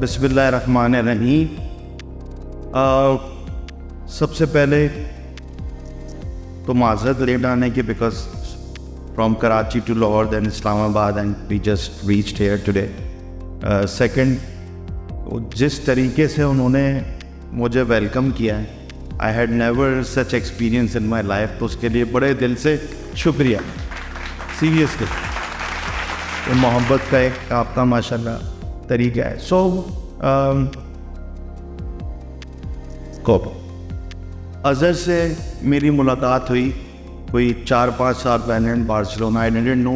बिस्मिल्लाहिर्रहमानिर्रहीम। सबसे पहले तो माज़रत लेट आने की, because from Karachi to Lahore then Islamabad and we just reached here today. Second, जिस तरीके से उन्होंने मुझे वेलकम किया है, I had never such experience in my life, तो उसके लिए बड़े दिल से शुक्रिया। सीरियसली ये मोहब्बत का एक आपका माशाल्लाह तरीका है। सो अज़हर से मेरी मुलाकात हुई कोई 4-5 साल पहले इन Barcelona. I didn't know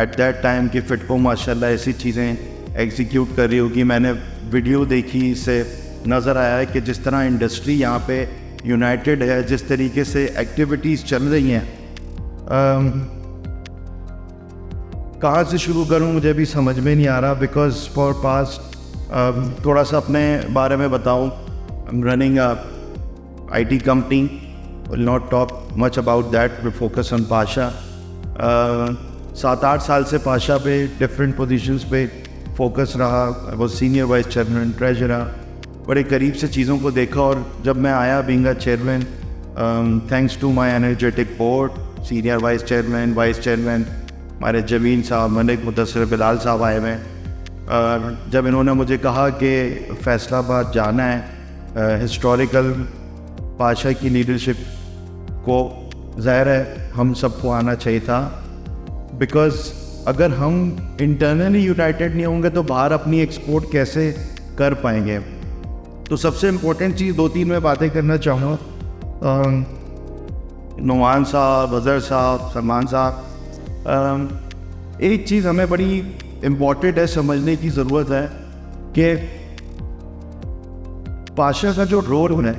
at that time कि फिटको माशाल्लाह ऐसी चीज़ें एग्जीक्यूट कर रही होगी। मैंने वीडियो देखी, इससे नज़र आया है कि जिस तरह इंडस्ट्री यहाँ पे यूनाइटेड है, जिस तरीके से एक्टिविटीज़ चल रही हैं, कहाँ से शुरू करूँ मुझे भी समझ में नहीं आ रहा। बिकॉज फॉर पास्ट थोड़ा सा अपने बारे में बताऊँ, I am running a IT company, will not talk much about that, we focus on Pasha. 7-8 साल से पाशा पे डिफरेंट पोजीशंस पे फोकस रहा। वो सीनियर वाइस चेयरमैन, ट्रेजरर, बड़े करीब से चीज़ों को देखा। और जब मैं आया being a chairman, thanks to my energetic board, senior vice chairman, vice chairman हमारे जमीन साहब, मलिक मुदस्सिर बिलाल साहब आए हुए। जब इन्होंने मुझे कहा कि फैसलाबाद जाना है, हिस्टोरिकल पाशा की लीडरशिप को, ज़ाहिर है हम सबको आना चाहिए था। बिकॉज़ अगर हम इंटरनली यूनाइटेड नहीं होंगे तो बाहर अपनी एक्सपोर्ट कैसे कर पाएंगे। तो सबसे इम्पोर्टेंट चीज़ 2-3 मैं बातें करना चाहूँगा। नुमान साहब, अज़हर साहब, सलमान साहब, एक चीज़ हमें बड़ी इम्पोर्टेंट है, समझने की ज़रूरत है कि पाशा का जो रोल है,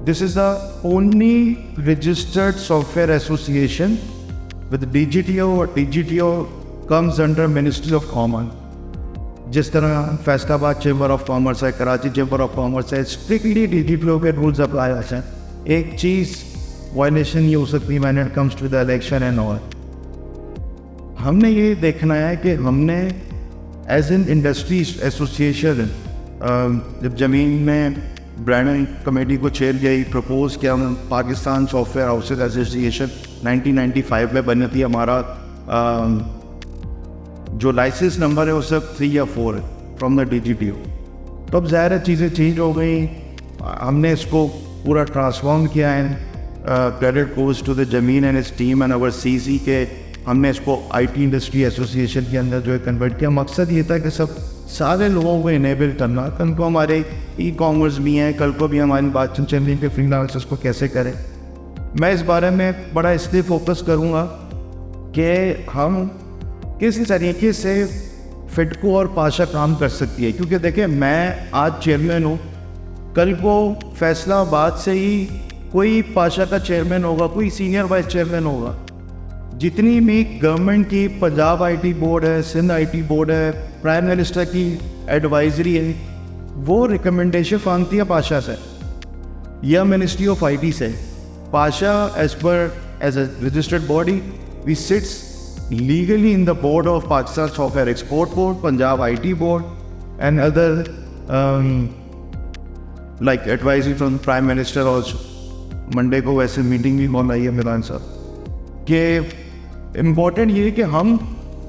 this is the only registered software association with DGTO, or DGTO comes under Ministry of Commerce। जिस तरह फैसलाबाद चैम्बर ऑफ कॉमर्स है, कराची चैम्बर ऑफ कॉमर्स है, स्ट्रिक्टली DGTO के रूल्स अप्लाई होते हैं। एक चीज़ वायलेशन नहीं हो सकती when it comes to the election and all. हमने ये देखना है कि हमने एज एन इंडस्ट्री एसोसिएशन, जब ज़मीन में ब्रांडिंग कमेटी को चेयर किया, प्रपोज किया, पाकिस्तान सॉफ्टवेयर हाउसेज एसोसिएशन 1995 में बनी थी। हमारा जो लाइसेंस नंबर है वो सब 3 या 4 है फ्रॉम द DGTO। तो अब ज़ाहिर है चीज़ें चेंज हो गई, हमने इसको पूरा ट्रांसफॉर्म किया है। क्रेडिट गोज़ टू द जमीन and its team and our CC के हमने इसको IT इंडस्ट्री एसोसिएशन के अंदर जो है कन्वर्ट किया। मकसद ये था कि सब सारे लोगों को इनेबल करना। कल को हमारे ई-कॉमर्स भी हैं, कल को भी हमारी बातचीत चल रही है कि फ्रीलांसर्स को कैसे करें। मैं इस बारे में बड़ा इसलिए फोकस करूँगा कि हम किस तरीके से फिटको और पाशा काम कर सकती है। क्योंकि देखिए, मैं आज चेयरमैन हूँ, कल को फैसलाबाद से ही कोई पाशा का चेयरमैन होगा, कोई सीनियर वाइस चेयरमैन होगा। जितनी भी गवर्नमेंट की पंजाब IT बोर्ड है, सिंध IT बोर्ड है, प्राइम मिनिस्टर की एडवाइजरी है, वो रिकमेंडेशन मांगती है पाशा से या मिनिस्ट्री ऑफ IT से। PASHA as a registered body, we sits legally in the board of Pakistan software export board, Punjab IT board and other like advisory from prime minister. Also Monday को वैसे मीटिंग भी बुलाई है मिलान साहब कि इम्पोर्टेंट ये है कि हम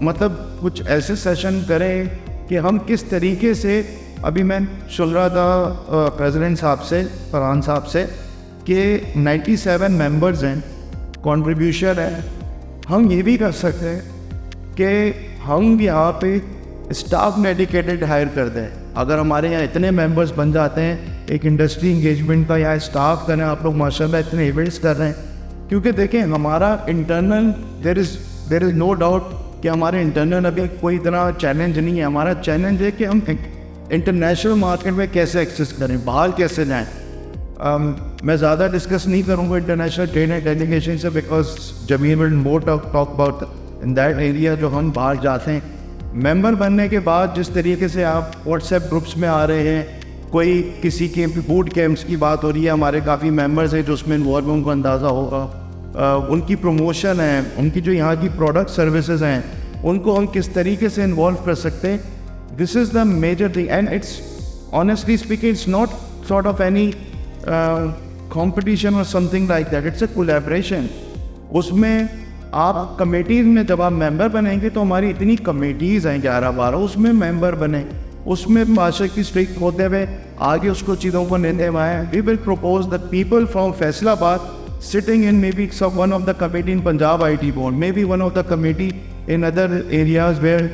मतलब कुछ ऐसे सेशन करें कि हम किस तरीके से, अभी मैं सुन रहा था प्रेसिडेंट साहब से, फरहान साहब से, कि 97 मेंबर्स हैं, कंट्रीब्यूशन है। हम ये भी कर सकते हैं कि हम यहाँ पे स्टाफ डेडिकेटेड हायर कर दें। अगर हमारे यहाँ इतने मेंबर्स बन जाते हैं, एक इंडस्ट्री इंगेजमेंट का यहाँ स्टाफ करें। आप लोग माशाल्लाह इतने इवेंट्स कर रहे हैं, क्योंकि देखें हमारा internal there is no doubt कि हमारे इंटरनल अभी कोई इतना चैलेंज नहीं है। हमारा चैलेंज है कि हम इंटरनेशनल मार्केट में कैसे एक्सेस करें, बाहर कैसे जाएं। मैं ज़्यादा डिस्कस नहीं करूँगा इंटरनेशनल ट्रेड एंड डेलीगेशन से, बिकॉज जमीन will more talk about in that area जो हम बाहर जाते हैं। मेंबर बनने के बाद जिस तरीके से आप व्हाट्सएप ग्रुप्स में आ रहे हैं, कोई किसी के बूट कैंप्स की बात हो रही है, हमारे काफ़ी मेंबर्स हैं जो उसमें इन्वॉल्व हैं, उनको अंदाज़ा होगा। उनकी प्रमोशन है, उनकी जो यहाँ की प्रोडक्ट सर्विसेज हैं, उनको हम किस तरीके से इन्वॉल्व कर सकते हैं This is the major thing, and it's honestly speaking, it's not sort of any competition or something like that. It's a collaboration. उसमें आप कमेटीज़ में जब आप मेंबर बनेंगे तो हमारी इतनी कमेटीज़ हैं 11-12, उसमें मेंबर बने, उसमें भाषा की स्ट्रिक्ट होते हुए आगे उसको चीज़ों को लेते हुए आए. We will propose the people from Faisalabad sitting in maybe some one of the committee in Punjab IT board, maybe one of the committee in other areas where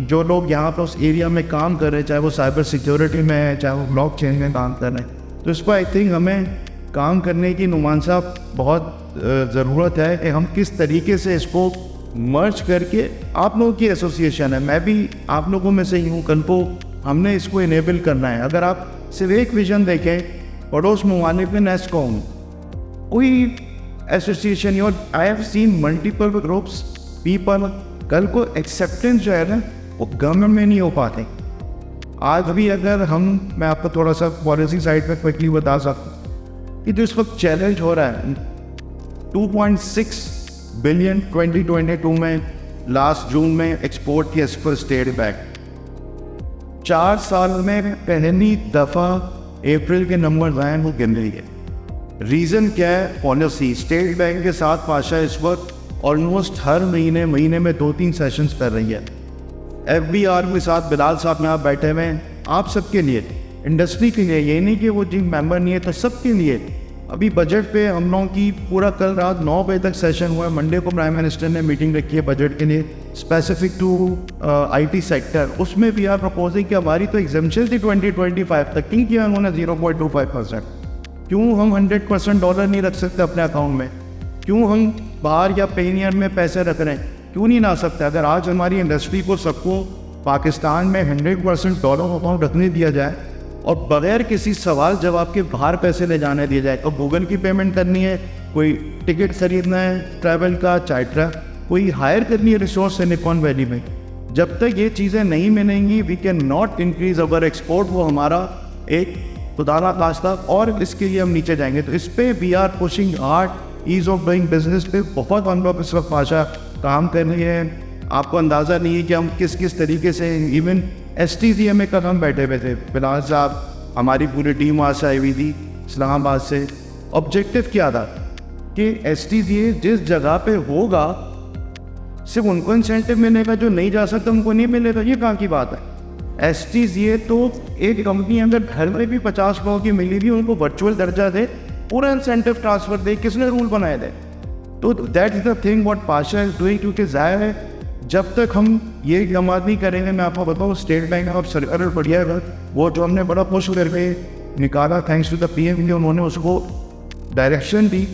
जो लोग यहाँ पर उस एरिया में काम कर रहे हैं, चाहे वो साइबर सिक्योरिटी में है, चाहे वो ब्लॉक चेन में काम कर रहे हैं, तो इस पर आई थिंक हमें काम करने की नुमान साहब बहुत ज़रूरत है कि हम किस तरीके से इसको मर्ज करके, आप लोगों की एसोसिएशन है, मैं भी आप लोगों में से ही हूँ, कल को हमने इसको इनेबल करना है. अगर आप सिर्फ एक विजन देखें, पड़ोस ममालिक में नेस्कॉम कोई एसोसिएशन, और I have seen multiple groups people, कल को एक्सेप्टेंस जो है ना वो गवर्नमेंट में नहीं हो पाते. आज भी अगर मैं आपको थोड़ा सा पॉलिसी साइड पे क्विकली बता सकता कि जो इस वक्त चैलेंज हो रहा है 2.6 बिलियन 2022 में लास्ट जून में एक्सपोर्ट किया पर स्टेट बैंक, 4 साल में पहली दफ़ा अप्रैल के नंबर आए वो गिन रही है. रीज़न क्या है? पॉलिसी. स्टेट बैंक के साथ पाशा इस वक्त ऑलमोस्ट हर महीने में 2-3 सेशंस कर रही है. FBR के साथ बिलाल साहब यहाँ बैठे हुए हैं, आप सबके लिए, इंडस्ट्री के लिए, ये नहीं कि वो जिन मेंबर नहीं है तो सबके लिए. अभी बजट पे हम लोगों की पूरा कल रात 9 बजे तक सेशन हुआ है. मंडे को प्राइम मिनिस्टर ने मीटिंग रखी है बजट के लिए स्पेसिफिक टू IT सेक्टर. उसमें भी आप प्रपोजिंग कि हमारी तो एग्जाम्पशन थी 2025 तक, क्यों किया उन्होंने 0.25%? क्यों हम 100% डॉलर नहीं रख सकते अपने अकाउंट में? क्यों हम बाहर या पेनियर में पैसे रख रहे हैं? क्यों नहीं ला सकते? अगर आज हमारी इंडस्ट्री को सबको पाकिस्तान में 100% डॉलर अकाउंट रखने दिया जाए और बगैर किसी सवाल जवाब के बाहर पैसे ले जाने दिए जाए, तो गूगल की पेमेंट करनी है, कोई टिकट खरीदना है ट्रैवल का, चाइट्रा कोई हायर करनी है रिसोर्स सिलिकॉन वैली में, जब तक ये चीज़ें नहीं मिलेंगी we can not increase our export. वो हमारा एक खुदाना खास्ता, और इसके लिए हम नीचे जाएंगे. तो इस पर we are pushing hard. Ease of doing business पे बहुत हम लोग इस वक्त भाषा काम कर रही है. आपको अंदाज़ा नहीं है कि हम किस किस तरीके से, इवन STCA में कल हम बैठे हुए थे, बिलाल साहब हमारी पूरी टीम वहाँ से आई हुई थी इस्लामाबाद से. ऑब्जेक्टिव क्या था कि STCA जिस जगह पे होगा सिर्फ उनको इंसेंटिव मिलेगा, जो नहीं जा सकता उनको नहीं मिलेगा. ये कहाँ की बात है? STCA तो एक कंपनी अगर घर में भी 50 लोगों की मिली भी उनको वर्चुअल दर्जा दे, पूरा इंसेंटिव ट्रांसफ़र दे, किसने रूल बनाए थे? तो that is the thing what Pasha is doing. क्योंकि ज़ाहिर है जब तक हम ये जमात नहीं करेंगे, मैं आपको बताऊँ स्टेट बैंक अब सरकार बढ़िया है, वो जो हमने बड़ा पुश करके निकाला थैंक्स टू द PM, उन्होंने उसको डायरेक्शन दी.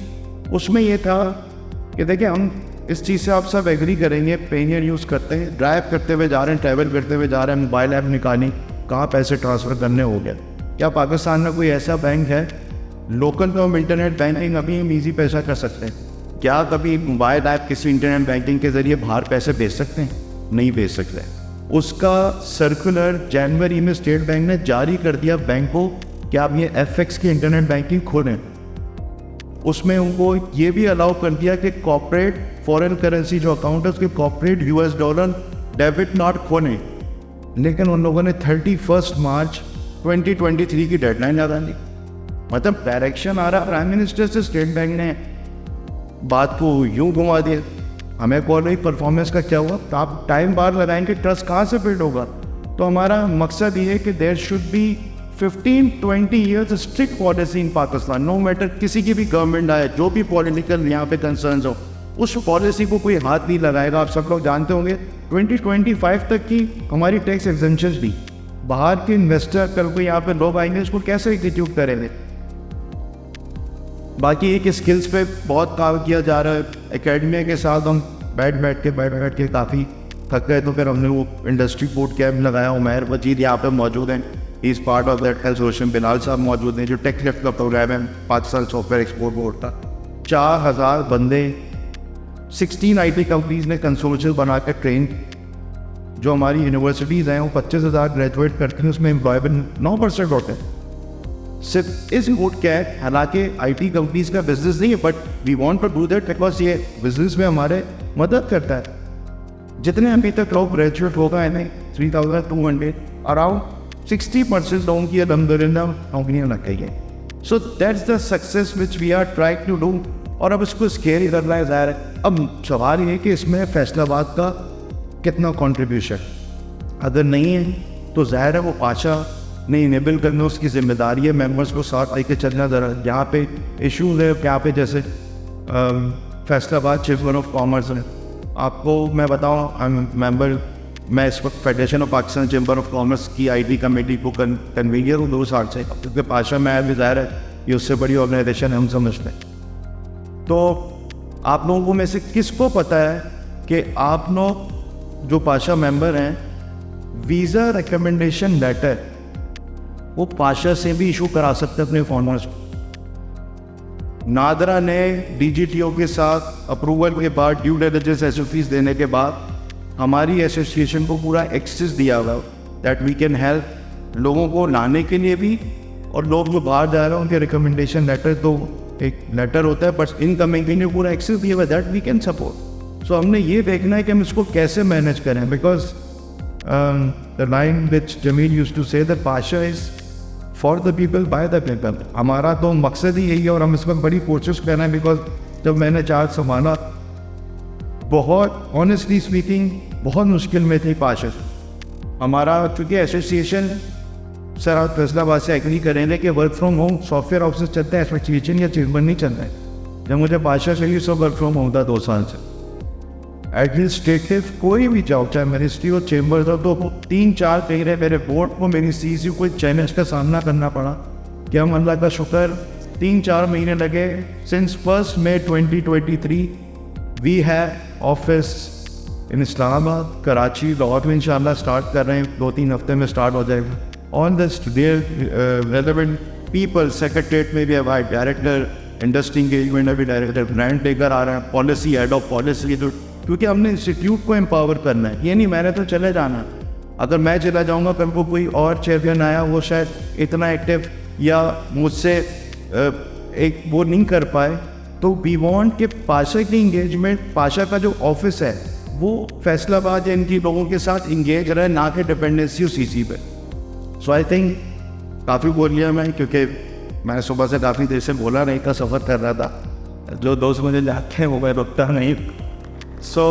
उसमें ये था कि देखिए हम इस चीज़ से आप सब एग्री करेंगे, पेनियर यूज़ करते हैं, ड्राइव करते हुए जा रहे हैं, ट्रैवल करते हुए जा रहे हैं, मोबाइल ऐप निकाली, कहाँ पैसे ट्रांसफ़र करने हो गया. क्या पाकिस्तान में कोई ऐसा बैंक है लोकल तो हम इंटरनेट बैंकिंग अभी हम ईजी पैसा कर सकते हैं? क्या कभी मोबाइल ऐप किसी इंटरनेट बैंकिंग के ज़रिए बाहर पैसे भेज सकते हैं? नहीं भेज सकते. उसका सर्कुलर जनवरी में स्टेट बैंक ने जारी कर दिया बैंक को कि आप ये FX की इंटरनेट बैंकिंग खोलें. उसमें उनको ये भी अलाउ कर दिया कि कॉर्पोरेट फॉरेन करेंसी जो अकाउंट है उसके corporate US dollar debit not खोलें. लेकिन उन लोगों ने 31 मार्च 2023 की डेडलाइन लगा दी. मतलब डायरेक्शन आ रहा प्राइम मिनिस्टर से, स्टेट बैंक ने बात को यूँ घुमा दिया. हमें कॉल रही परफॉर्मेंस का क्या हुआ? तो आप टाइम बार लगाएंगे, ट्रस्ट कहाँ से बिल्ड होगा? तो हमारा मकसद ये है कि there should be 15-20 years strict policy in Pakistan. No matter किसी की भी गवर्नमेंट आए, जो भी पॉलिटिकल यहाँ पे कंसर्न्स हो, उस पॉलिसी को कोई हाथ नहीं लगाएगा. आप सब लोग जानते होंगे 2025 तक की हमारी टैक्स एग्जेम्पशंस भी. बाहर के इन्वेस्टर कल को यहाँ पे लोग आएंगे, इसको कैसे एग्जीक्यूट करेंगे? बाकी एक स्किल्स पे बहुत काम किया जा रहा है. एकेडमिया के साथ हम बैठ के काफ़ी थक गए, तो फिर हमने वो इंडस्ट्री बोर्ड कैंप लगाया. उमैर वजीर यहाँ पे मौजूद हैं, इस part of that association. Bilal साहब मौजूद हैं जो टेक लेफ्ट का प्रोग्राम है पाकिस्तान सॉफ्टवेयर एक्सपोर्ट बोर्ड का. 4000 बंदे 16 IT कंपनीज ने कंसोर्शियम बना कर ट्रेन. जो हमारी यूनिवर्सिटीज़ हैं वो 25,000 ग्रेजुएट करते हैं, उसमें एम्प्लॉयमेंट 9% होते हैं. सिर्फ इस वोट क्या है, हालांकि IT कंपनीज का बिजनेस नहीं है, but we want to do that because ये बिजनेस में हमारे मदद करता है. जितने अभी तक लोग ग्रेजुएट होगा इन्हें 3,200 अराउंड 60% लोगों की अल्हम्दुलिल्लाह नौकरियाँ लग गई हैं. So that's the success which we are trying to do. और अब इसको स्केल करना है ज़ाहिर है. अब सवाल ये है कि इसमें फैसलाबाद का कितना कंट्रीब्यूशन, अगर नहीं है तो ज़ाहिर है वो पाशा ने इनेबल करना उसकी जिम्मेदारी है, मेंबर्स को साथ लेके चलना. ज़रा यहाँ पे इश्यूज़ है, यहाँ पे जैसे फैसलाबाद चैम्बर ऑफ कॉमर्स है. आपको मैं बताऊँ, आई एम मेंबर, मैं इस वक्त federation of Pakistan chamber of commerce की IT कमेटी को कन्वीनियर हूँ 2 साल से, क्योंकि पाशा में भी ज़ाहिर है ये उससे बड़ी ऑर्गेनाइजेशन हम समझते हैं. तो आप लोगों में से किसको पता है कि आप लोग जो पाशा मेंबर हैं, वीज़ा रिकमेंडेशन लेटर वो पाशा से भी इशू करा सकते हैं अपने फॉर्मर्स को. नादरा ने DGTO के साथ अप्रूवल के बाद, ड्यू डिलिजेंस SOPs देने के बाद हमारी एसोसिएशन को पूरा एक्सेस दिया हुआ दैट वी कैन हेल्प लोगों को लाने के लिए भी, और लोग जो बाहर जा रहे हैं उनके रिकमेंडेशन लेटर, तो एक लेटर होता है बट इनकमिंग के लिए पूरा एक्सेस दिया हुआ दैट वी कैन सपोर्ट. सो हमने ये देखना है कि हम इसको कैसे मैनेज करें, because the line which Jamil used to say that PASHA is for the people by the people. हमारा तो मकसद ही यही है और हम इस वक्त बड़ी कोशिश कर रहे हैं. बिकॉज जब मैंने चार्ज संभाला, बहुत ऑनेस्टली स्पीकिंग बहुत मुश्किल में थी पाशा. हमारा चूँकि एसोसिएशन सर आप फैसलाबाद से एग्री करेंगे कि work from home software office चलते हैं, एसोसिएशन या चैम्बर नहीं चल रहा है. जब मुझे पाशा से ही सब वर्क फ्रॉम होम था 2 साल से. एडमिनिस्ट्रेटिव कोई भी जाओ, चाहे मिनिस्ट्री हो, चैम्बर हो, तो 3-4 महीने मेरे बोर्ड को, मेरी CC को चैलेंज का सामना करना पड़ा. कि हम अल्लाह का शुक्र 3-4 महीने लगे. Since 1 May 2023 we have office in Islamabad, Karachi, Lahore में इंशाल्लाह स्टार्ट कर रहे हैं. 2-3 हफ्ते में स्टार्ट हो जाएगा. On this their relevant people, secretariat में भी हमारे डायरेक्टर, इंडस्ट्री इंगेजमेंट में भी डायरेक्टर, ब्रांड टेकर आ रहे हैं, पॉलिसी, हेड ऑफ पॉलिसी, तो क्योंकि हमने इंस्टीट्यूट को एम्पावर करना है. ये नहीं मैंने तो चले जाना. अगर मैं चला जाऊँगा कल को कोई और चेयरमैन आया, वो शायद इतना एक्टिव या मुझसे एक वो नहीं कर पाए. तो वी वांट कि पाशा की इंगेजमेंट, पाशा का जो ऑफिस है वो फैसलाबाद या इनकी लोगों के साथ इंगेज रहे, ना कि डिपेंडेंसी हो CC पे. सो आई थिंक काफ़ी बोल लिया मैं, क्योंकि मैं सुबह से काफ़ी देर से बोला नहीं था, सफ़र कर रहा था. जो दोस्त मुझे जाते हैं वो मैं रुकता नहीं. सो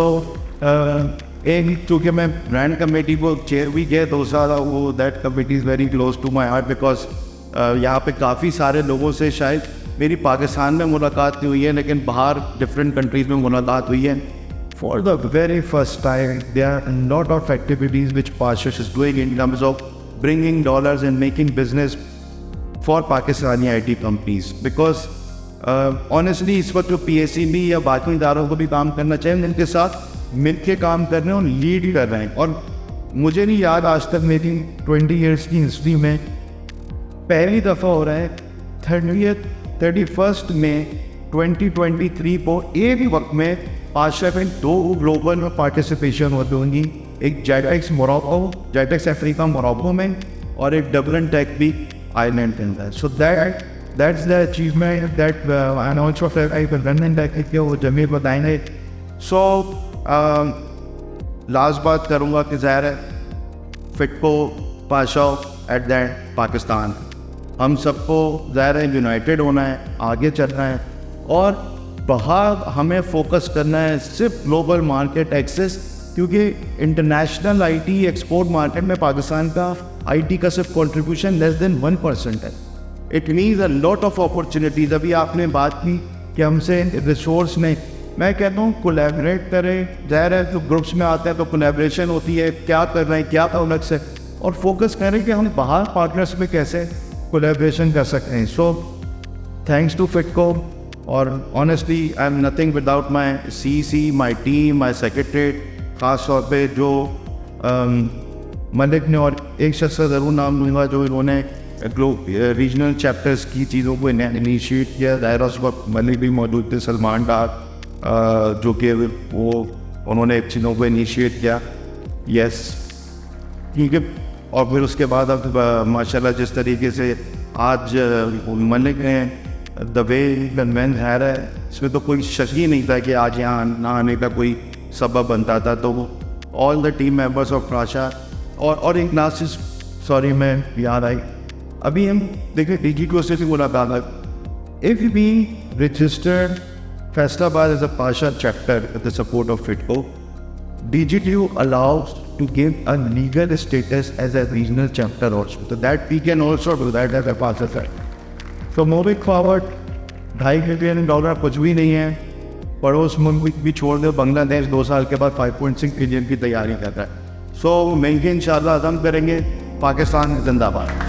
एक चूँकि मैं ब्रांड कमेटी को चेयर भी किया 2 साल, वो that committee is very close to my heart. Because यहाँ पे काफ़ी सारे लोगों से शायद मेरी पाकिस्तान में मुलाकात नहीं हुई है, लेकिन बाहर डिफरेंट कंट्रीज़ में मुलाकात हुई है. For the very first time there are lot of activities which PASHA is doing in terms of bringing dollars and making business for Pakistani IT companies. Because honestly इस वक्त जो PSEB या बाकी इदारों को भी काम करना चाहिए, इनके साथ मिलके काम कर रहे हैं और लीड कर रहे हैं. और मुझे नहीं याद आज तक मेरी 20 years की हिस्ट्री में पहली दफ़ा हो रहा है 31 मई 2023 को एक ही वक्त में पाशा में 2 ग्लोबल में पार्टिसिपेशन होती होंगी. एक GITEX Morocco, GITEX Africa Morocco में, और एक डबलिन टेक भी आइलैंड के अंदर. So that's the achievement that and also Dublin tech के वो जमील बताएंगे. सो लास्ट बात करूँगा कि ज़ाहिर है फिटको पाशा एट दैट पाकिस्तान, हम सबको ज़ाहिर है यूनाइटेड होना है, आगे चलना है, और बाहर हमें फोकस करना है सिर्फ ग्लोबल मार्केट एक्सेस. क्योंकि इंटरनेशनल IT एक्सपोर्ट मार्केट में पाकिस्तान का IT का सिर्फ कंट्रीब्यूशन लेस देन 1% है. It means a lot of opportunities. अभी आपने बात की कि हमसे रिसोर्स नहीं, मैं कहता हूँ कोलैबोरेट करें. ज़ाहिर है तो ग्रुप्स में आते हैं तो कोलैबोरेशन होती है, क्या कर रहे हैं, क्या प्रोडक्ट्स है, और फोकस करें कि हम बाहर पार्टनर्स में कैसे कोलैबोरेशन कर सकते हैं. सो थैंक्स टू फिटको. और honestly I am nothing without my CC, my team, my secretariat. ख़ास तौर पे जो मलिक ने, और एक शख्स का ज़रूर नाम लूँगा जो इन्होंने रीजनल चैप्टर्स की चीज़ों को इनिशिएट किया. दायरा उस वक्त मलिक भी मौजूद थे, सलमान डार, जो कि वो उन्होंने चीज़ों को इनिशिएट किया. यस, ठीक है. और फिर उसके बाद अब माशाल्लाह जिस तरीके से आज मलिक ने द वे कन्वेंस है रहा है, इसमें तो कोई शक ही नहीं था कि आज यहाँ ना आने का कोई सबब बनता था. तो all the team members of Pasha और एक लास्ट चीज, सॉरी मैं याद आई, अभी हम देखिए DGTO से भी मुलाकात है. If we registered Faisalabad as a partial chapter with the support of FITCO, DGTO allows to give a legal status as a regional chapter also. So that we can also do that as a partial chapter. So moving forward, $2.5 billion कुछ भी नहीं है. पड़ोस मुल्क भी छोड़ दो, बांग्लादेश 2 साल के बाद 5.6 बिलियन की तैयारी कर रहा है. सो मिलके इंशाल्लाह अज़म करेंगे. पाकिस्तान जिंदाबाद.